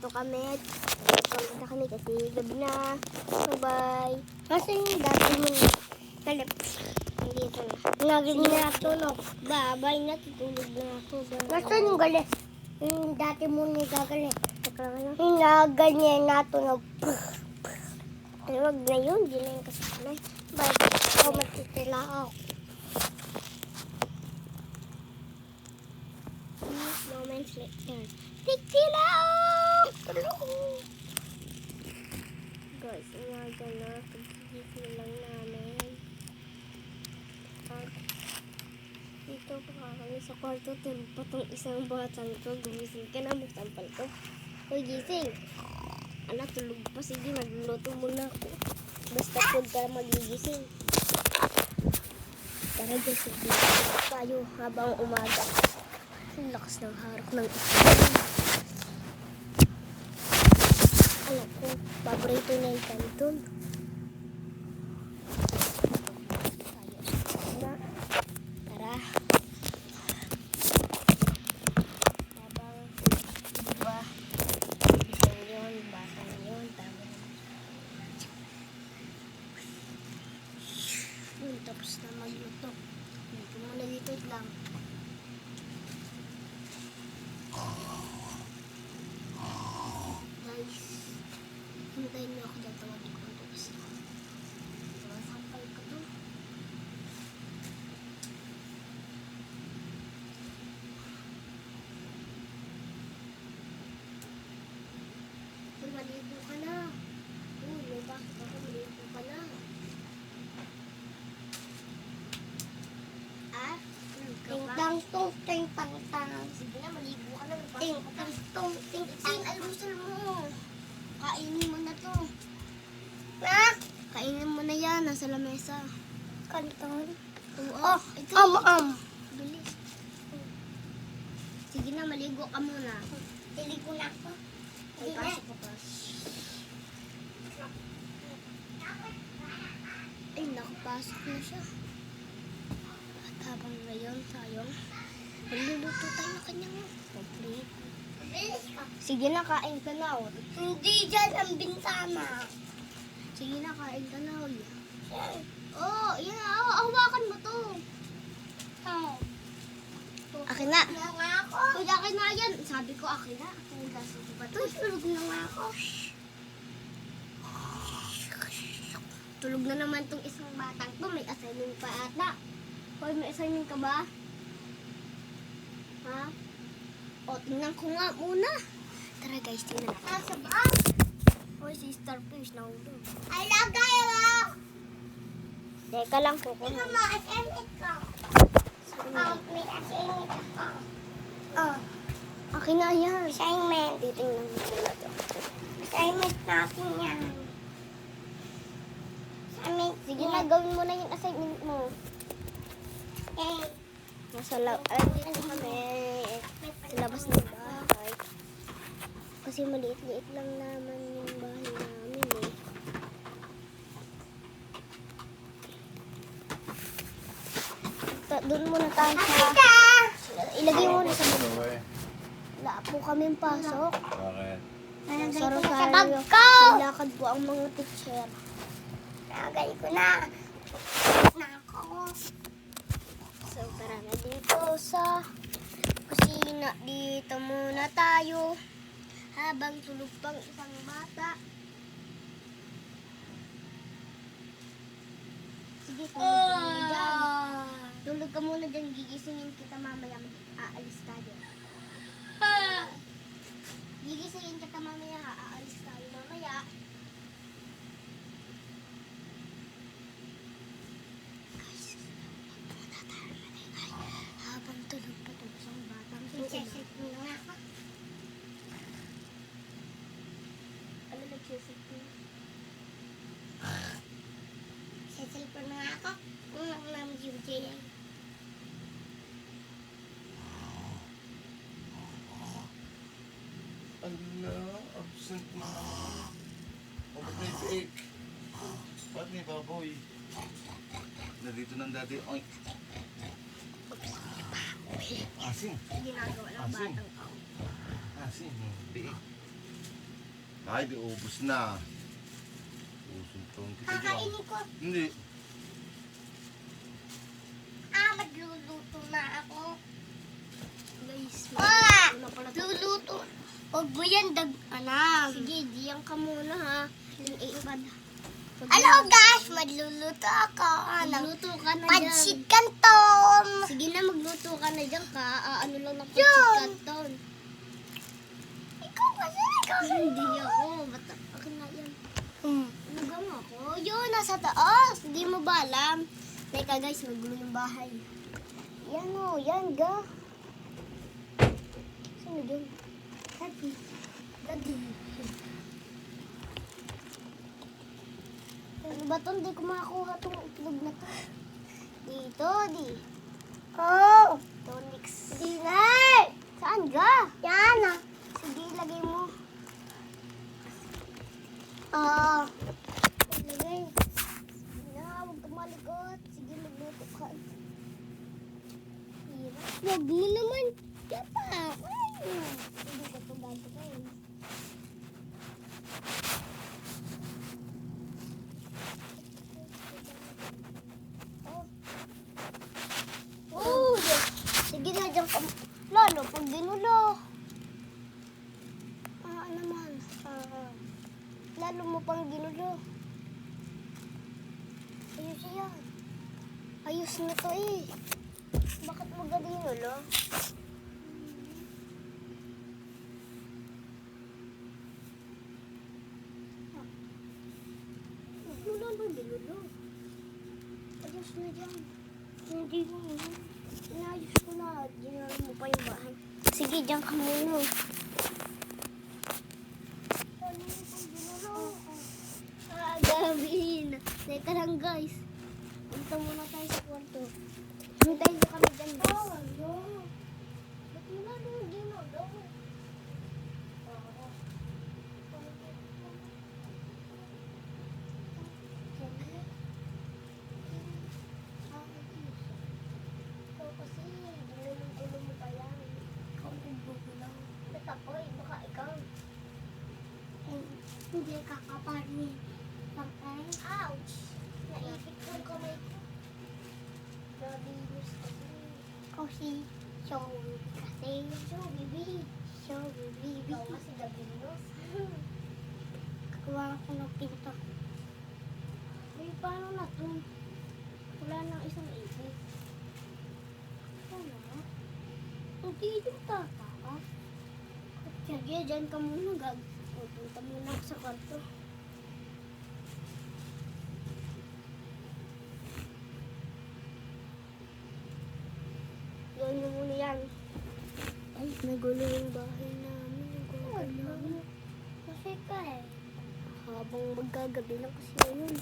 dito kami. Pumunta kami kasi gabi na. Bye-bye. Kasi yung dati mo kalip. Dito na. Naging na tulog. Bye-bye na. Tutulog na ako. Nasaan yung galit? Yung dati mo nagagalit. Yung naganyan na tulog. Ay, wag na yun. Di na yung kasakalay. Bye-bye. Ako matitila ako. Moments later. Titila ako! Guys, umaga na. Pag-gising lang namin. At dito pa kami sa kwarto. Tulog pa tong isang batang to. Gumising ka na. Magsampal ko. Uy, gising. Anak, tulog pa. Sige, magluluto muna ako. Basta food ka magigising. Tara guys, magluluto tayo habang umaga. Ang lakas ng harap ng isa. Alam ko, paborito na yung kanton. Tara. Habang, diba, isang yun, batang yun, tama. Tapos na magluto. Dito muna dito lang. Guys, hintayin niyo ako dyan. Tawagin ko ito kasi. Sampal ka to. Uy, maligo ka na. Uy, may bakit ako. Maligo ka na. Ah? Ting-tang tong, ting-tang tang. Sige na, maligo ka na. Ting-tang tong, ting-tang. Almusal mo. Kainin mo na to. Ah? Kainin mo na yan. Nasa lamesa. Kanton? Oo. Oh, bilis. Sige na, maligo ka muna. Maligo na ako. Ay, pasok ka pa. Ay, nakapasok na siya. At habang ngayon tayo, magluluto tayo ng kanyang complete. Sige na, kain ka na. Hindi dyan ang bintana. Sige na, kain ka na. Oo, yan. Hawakan mo to. Akin na. Uy, akin na yan. Sabi ko, akin na. Sabi ba to? Tulog na nga ako. Tulog na naman tong isang batang to. May assignment pa ata. Hoy, may assignment ka ba? Ha? O, tingnan ko nga muna. Tara guys, tingnan natin. Nasa ba? Hoy, si Starfish nahulog. Ay, lagay lang! Teka lang po ko. Ito mo, assignment ko. May assignment ako. Oh. Akin na yan. Assignment. Titingnan mo na ito. Assignment natin yan. Assignment. Sige na, gawin mo na yung assignment mo. Okay. Nasa dito kami. Sa labas ng bahay. Kasi maliit-liit lang naman yung bahay namin eh. Doon muna tayo sa... Ilagay mo na sa bag. Wala po kaming pasok. Bakit? Saro-saro. Nilakad po ang mga teacher. Nagay ko na. Na ako. So, tara na dito sa kusina. Dito muna tayo. Habang tulog pang isang bata. Sige, tulog ka muna dyan. Tulog ka muna dyan. Gigisingin kita mamaya. Aalis tayo. Gigisingin kita mamaya. Aalis tayo mamaya. Habang tulog pa itong isang batang nagsisit mo na nga ako. Ano nagsisit mo? Sisit mo na nga ako. Una ko namin UJ yan. Ala, absent na. O, ba't may fake? Ba't may baboy? Nandito ng dati. Oy. Asin. Ginagawa ng Asin. batang ako. Asin. Biik. Ay, di ubos na. Usuntong kita dyan. Kakainin ko. Hindi. Magluluto na ako. Guys, Ah! luluto. Huwag mo yan anak. Sige, diyan ka muna ha. Yung iibad. Hello guys, magluluto ako. Magluto ka na Pansit dyan. Canton. Sige na, magluto ka na dyan ka. Ano lang ng Yun. pansit canton. Ikaw kasi. Hindi ako. Ba't akin na yan? Hmm. Nagang ako. Yun, nasa taas. Hindi mo ba alam? Teka guys, magulo yung bahay. Yan o, yan ga. Sino dyan? Daddy. Daddy. Ano ba ito? Hindi ko makakuha itong itlog na to. Dito, di. Oh, Tonix. dinay. Saan ga? Yan ah. Sige, lagay mo. Oh. Lagay. Na, huwag ka malikot. Sige, magluto ka. Hirap. Wag mo naman. Yapa. Hindi ko ito ganto kayo. Oh, Sige na, dyan ka. Lalo, pag ginulo. Naman. Lalo mo pang ginulo. Ayos yan. Ayos na to eh. Bakit mo ga ginulo? Wala na ginulo. Ayos na dyan. Hindi ko naman. Inayos ko na. Ginalo mo pa yung bahay. Sige, dyan ka muna. Ano mo pang ginalo? Gabi na. Teka lang guys. Punta muna tayo sa kwarto. Hintayin ko kami dyan guys. Ba't mo na nung ginalo? Ikaw kasi, ginulong-gulo mo pa yan. Ikaw ang bugulaw. Ba't ako? Baka ikaw. Hindi kakaparni. Pangay. Ouch! Naipit ko yung kamay ko. Nabinis kasi. Kasi. Show. Kasi. So, bibi. Show. Bibi. Ikaw kasi gabinos. Kuha ko ng pinto. Uy, paano na to? Wala nang isang ipit. Ano? Hindi yung tata. Sige, dyan ka muna. Punta muna ako sa kwarto. Gawin mo muna yan. Ay, nagulo yung bahay namin. Nagulo namin. Kasi ka eh. Habang magkagabi na kasi yun.